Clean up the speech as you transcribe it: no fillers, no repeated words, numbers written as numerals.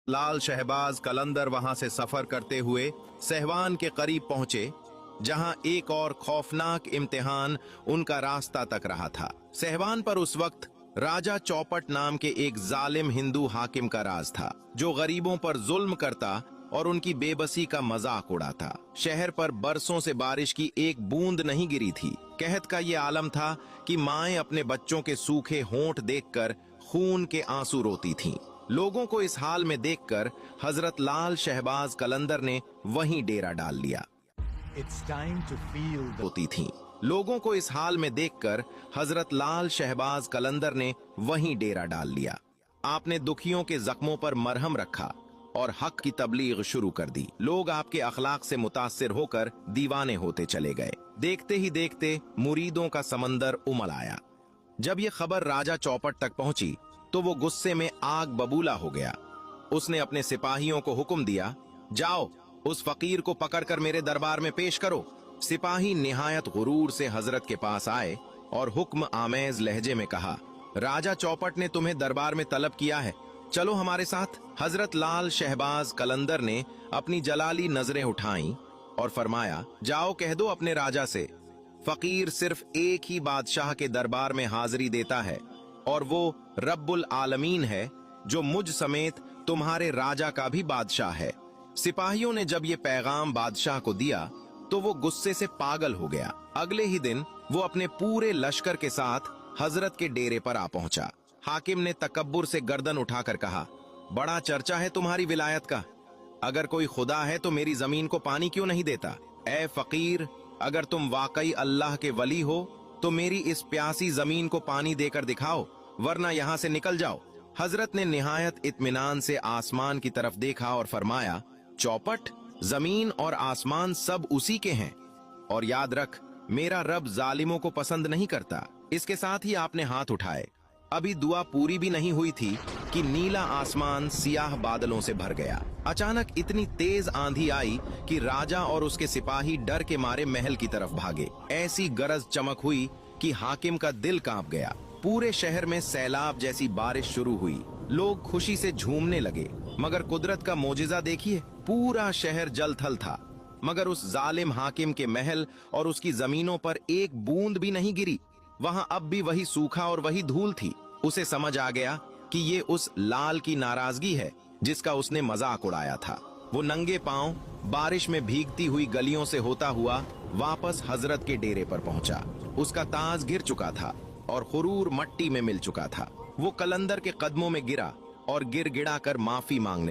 लाल शहबाज कलंदर वहां से सफर करते हुए सहवान के करीब पहुंचे, जहां एक और खौफनाक इम्तिहान उनका रास्ता तक रहा था। सहवान पर उस वक्त राजा चौपट नाम के एक जालिम हिंदू हाकिम का राज था, जो गरीबों पर जुल्म करता और उनकी बेबसी का मजाक उड़ाता। शहर पर बरसों से बारिश की एक बूंद नहीं गिरी थी। कहत का ये आलम था कि माएं अपने बच्चों के सूखे होंठ देखकर खून के आंसू रोती थीं। लोगों को इस हाल में देखकर हजरत लाल शहबाज कलंदर ने वहीं डेरा डाल लिया। होती थीं। लोगों को इस हाल में देखकर हजरत लाल शहबाज कलंदर ने वहीं डेरा डाल लिया। आपने दुखियों के जख्मों पर मरहम रखा और हक की तबलीग शुरू कर दी। लोग आपके अखलाक से मुतासिर होकर दीवाने होते चले गए। देखते ही देखते मुरीदों का समंदर उमड़ आया। जब ये खबर राजा चौपट तक पहुंची तो वो गुस्से में आग बबूला हो गया। उसने अपने सिपाहियों को हुक्म दिया, जाओ उस फकीर को पकड़कर मेरे दरबार में पेश करो। सिपाही निहायत गुरूर से हजरत के पास आए और हुक्म आमेज लहजे में कहा, राजा चौपट ने तुम्हें दरबार में तलब किया है, चलो हमारे साथ। हजरत लाल शहबाज कलंदर ने अपनी जलाली नजरें उठाईं और फरमाया, जाओ कह दो अपने राजा से, फकीर सिर्फ एक ही बादशाह के दरबार में हाजिरी देता है और वो रब्बुल आलमीन है, जो मुझ समेत तुम्हारे राजा का भी बादशाह है। सिपाहियों ने जब ये पैगाम बादशाह को दिया तो वो गुस्से से पागल हो गया। अगले ही दिन वो अपने पूरे लश्कर के साथ हजरत के डेरे पर आ पहुंचा। हाकिम ने तकब्बुर से गर्दन उठाकर कहा, बड़ा चर्चा है तुम्हारी विलायत का, अगर कोई खुदा है तो मेरी जमीन को पानी क्यों नहीं देता? ए फकीर, अगर तुम वाकई अल्लाह के वली हो तो मेरी इस प्यासी जमीन को पानी देकर दिखाओ, वरना यहाँ से निकल जाओ। हजरत ने निहायत इत्मीनान से आसमान की तरफ देखा और फरमाया, चौपट, जमीन और आसमान सब उसी के हैं, और याद रख, मेरा रब जालिमों को पसंद नहीं करता। इसके साथ ही आपने हाथ उठाए। अभी दुआ पूरी भी नहीं हुई थी कि नीला आसमान सियाह बादलों से भर गया। अचानक इतनी तेज आंधी आई कि राजा और उसके सिपाही डर के मारे महल की तरफ भागे। ऐसी गरज चमक हुई कि हाकिम का दिल कांप गया। पूरे शहर में सैलाब जैसी बारिश शुरू हुई। लोग खुशी से झूमने लगे। मगर कुदरत का मोजिजा देखिए, पूरा शहर जल थल था, मगर उस जालिम हाकिम के महल और उसकी जमीनों पर एक बूंद भी नहीं गिरी। वहां अब भी वही सूखा और वही धूल थी। उसे समझ आ गया कि ये उस लाल की नाराजगी है जिसका उसने मजाक उड़ाया था। वो नंगे पांव बारिश में भीगती हुई गलियों से होता हुआ वापस हजरत के डेरे पर पहुंचा। उसका ताज गिर चुका था और गुरूर मट्टी में मिल चुका था। वो कलंदर के कदमों में गिरा और गिड़गिड़ा कर माफी मांगने